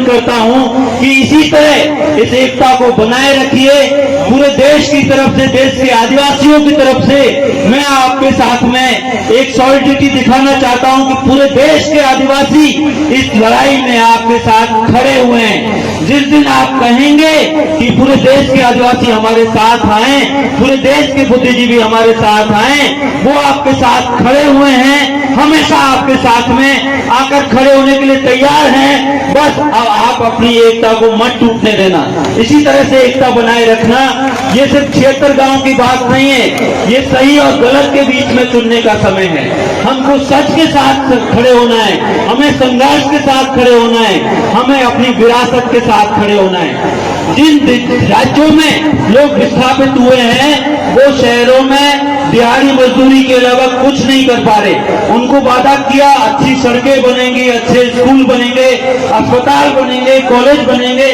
निवेदन करता हूं कि इसी तरह इस एकता को बनाए रखिए। पूरे देश की तरफ से, देश के आदिवासियों की तरफ से मैं आपके साथ में एक सॉलिडिटी दिखाना चाहता हूं कि पूरे देश के आदिवासी इस लड़ाई में आपके साथ खड़े हुए हैं। जिस दिन आप कहेंगे कि पूरे देश के आदिवासी हमारे साथ आए, पूरे देश के बुद्धिजीवी हमारे साथ आए, वो आपके साथ खड़े हुए हैं, हमेशा आपके साथ में आकर खड़े होने के लिए तैयार हैं। बस अब आप अपनी एकता को मत टूटने देना, इसी तरह से एकता बनाए रखना। ये सिर्फ 76 गांव की बात नहीं है, ये सही और गलत के बीच में चुनने का समय है। हमको सच के साथ खड़े होना है, हमें संघर्ष के साथ खड़े होना है, हमें अपनी विरासत के साथ खड़े होना है। जिन राज्यों में लोग विस्थापित हुए हैं वो शहरों में दिहाड़ी मजदूरी के अलावा कुछ नहीं कर पा रहे। उनको वादा किया अच्छी सड़कें बनेंगी, अच्छे स्कूल बनेंगे, अस्पताल बनेंगे, कॉलेज बनेंगे,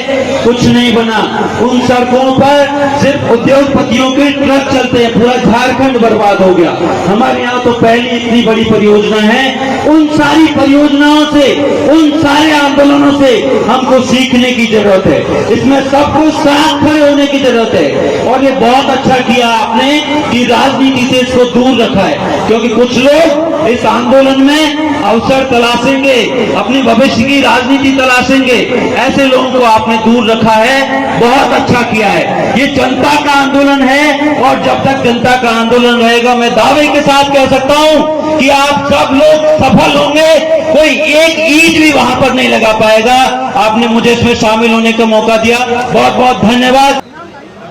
कुछ नहीं बना। उन सड़कों पर सिर्फ उद्योगपतियों के ट्रक चलते हैं, पूरा झारखंड बर्बाद हो गया। हमारे यहाँ तो पहली इतनी बड़ी परियोजना है। उन सारी परियोजनाओं से, उन सारे आंदोलनों से हमको सीखने की जरूरत है। इसमें सबको साथ खड़े होने की जरूरत है। और ये बहुत अच्छा किया आपने कि राजनीति से इसको दूर रखा है, क्योंकि कुछ लोग इस आंदोलन में अवसर तलाशेंगे, अपनी भविष्य की राजनीति तलाशेंगे। ऐसे लोगों को आपने दूर रखा है, बहुत अच्छा किया है। ये जनता का आंदोलन है और जब तक जनता का आंदोलन रहेगा, मैं दावे के साथ कह सकता हूं कि आप सब लोग सफल होंगे। कोई एक ईंट भी वहां पर नहीं लगा पाएगा। आपने मुझे इसमें शामिल होने का मौका दिया, बहुत बहुत धन्यवाद।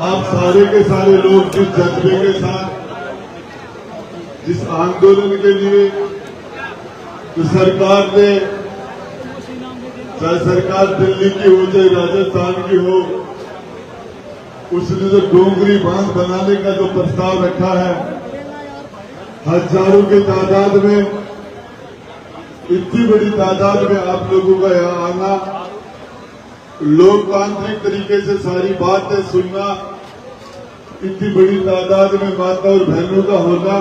आप सारे के सारे लोग जिस जज्बे के साथ जिस आंदोलन के लिए तो सरकार ने, चाहे सरकार दिल्ली की हो चाहे राजस्थान की हो, उसने जो डोंगरी बांध बनाने का जो प्रस्ताव रखा है, हजारों की तादाद में, इतनी बड़ी तादाद में आप लोगों का यहाँ आना, लोकतांत्रिक तरीके से सारी बातें सुनना, इतनी बड़ी तादाद में माता और बहनों का होना,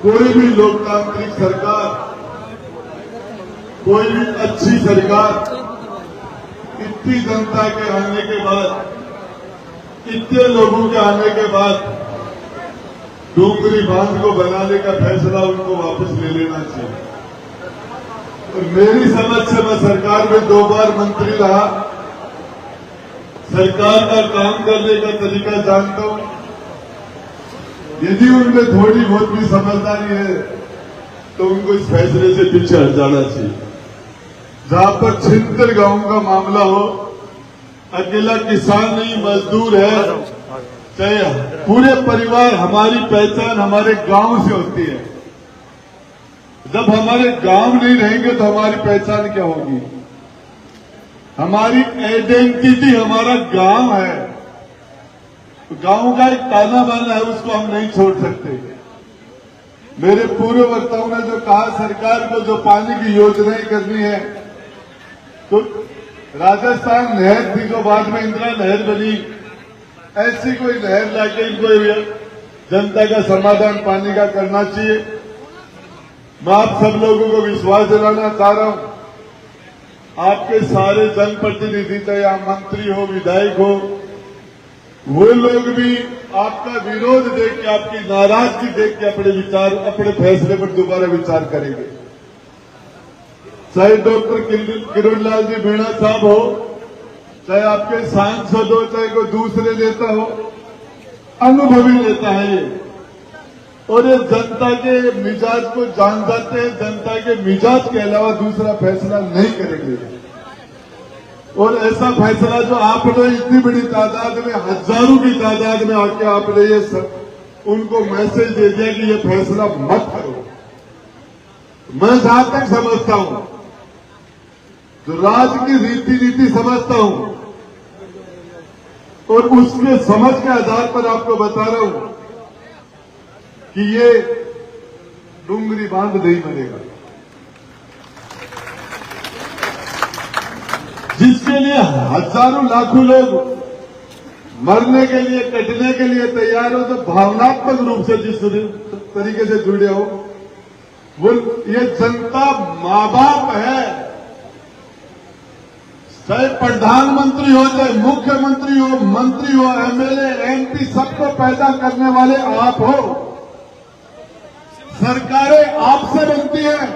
कोई भी लोकतांत्रिक सरकार, कोई भी अच्छी सरकार इतनी जनता के आने के बाद, इतने लोगों के आने के बाद डोंगरी बांध को बनाने का फैसला उनको वापस ले लेना चाहिए। और मेरी समझ से मैं सरकार में 2 बार मंत्री रहा, सरकार का काम करने का तरीका जानता हूं। यदि उनमें थोड़ी बहुत भी समझदारी है तो उनको इस फैसले से पीछे हट जाना चाहिए। जहां पर 76 गांव का मामला हो, अकेला किसान नहीं, मजदूर है, चाहे पूरे परिवार, हमारी पहचान हमारे गांव से होती है। जब हमारे गांव नहीं रहेंगे तो हमारी पहचान क्या होगी? हमारी आइडेंटिटी हमारा गांव है। तो गांव का एक ताना बाना है, उसको हम नहीं छोड़ सकते। मेरे पूर्व वक्ताओं ने जो कहा सरकार को जो पानी की योजनाएं करनी है, तो राजस्थान नहर थी जो बाद में इंदिरा नहर बनी, ऐसी कोई नहर लाके इनको जनता का समाधान पानी का करना चाहिए। मैं आप सब लोगों को विश्वास दिलाना चाह रहा हूं, आपके सारे जनप्रतिनिधि, चाहे आप मंत्री हो, विधायक हो, वो लोग भी आपका विरोध देख के, आपकी नाराजगी देख के अपने विचार, अपने फैसले पर दोबारा विचार करेंगे। चाहे डॉक्टर किरोड़लाल जी मीणा साहब हो, चाहे आपके सांसद हो, चाहे कोई दूसरे नेता हो, अनुभवी नेता है ये, और ये जनता के मिजाज को जान जाते हैं। जनता के मिजाज के अलावा दूसरा फैसला नहीं करेंगे। और ऐसा फैसला जो आपने इतनी बड़ी तादाद में, हजारों की तादाद में आके आपने ये उनको मैसेज दे दिया कि ये फैसला मत करो। मैं जहां तक समझता हूं, जो राज की रीति समझता हूं, और उसके समझ के आधार पर आपको बता रहा हूं कि ये डोंगरी बांध नहीं बनेगा, जिसके लिए हजारों लाखों लोग मरने के लिए, कटने के लिए तैयार हो, तो भावनात्मक रूप से जिस तरीके से जुड़े हो, वो ये जनता माँ बाप है। चाहे प्रधानमंत्री हो, चाहे मुख्यमंत्री हो, मंत्री हो, एमएलए, एमपी, सबको पैदा करने वाले आप हो। सरकारें आपसे बनती हैं,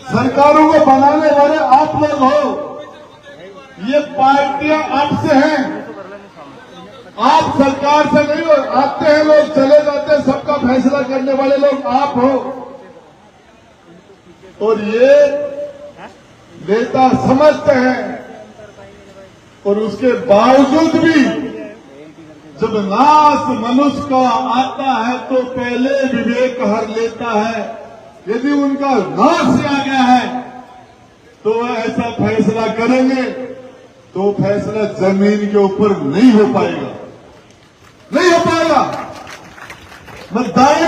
सरकारों को बनाने वाले आप लोग हो। ये पार्टियां आपसे हैं, आप सरकार से नहीं हो। आते हैं लोग, चले जाते हैं, सबका फैसला करने वाले लोग आप हो। और ये नेता समझते हैं, और उसके बावजूद भी जब नाश मनुष्य का आता है तो पहले विवेक हर लेता है। यदि उनका नाश आ गया है तो वह ऐसा फैसला करेंगे तो फैसला जमीन के ऊपर नहीं हो पाएगा, नहीं हो पाएगा। मैं दाएं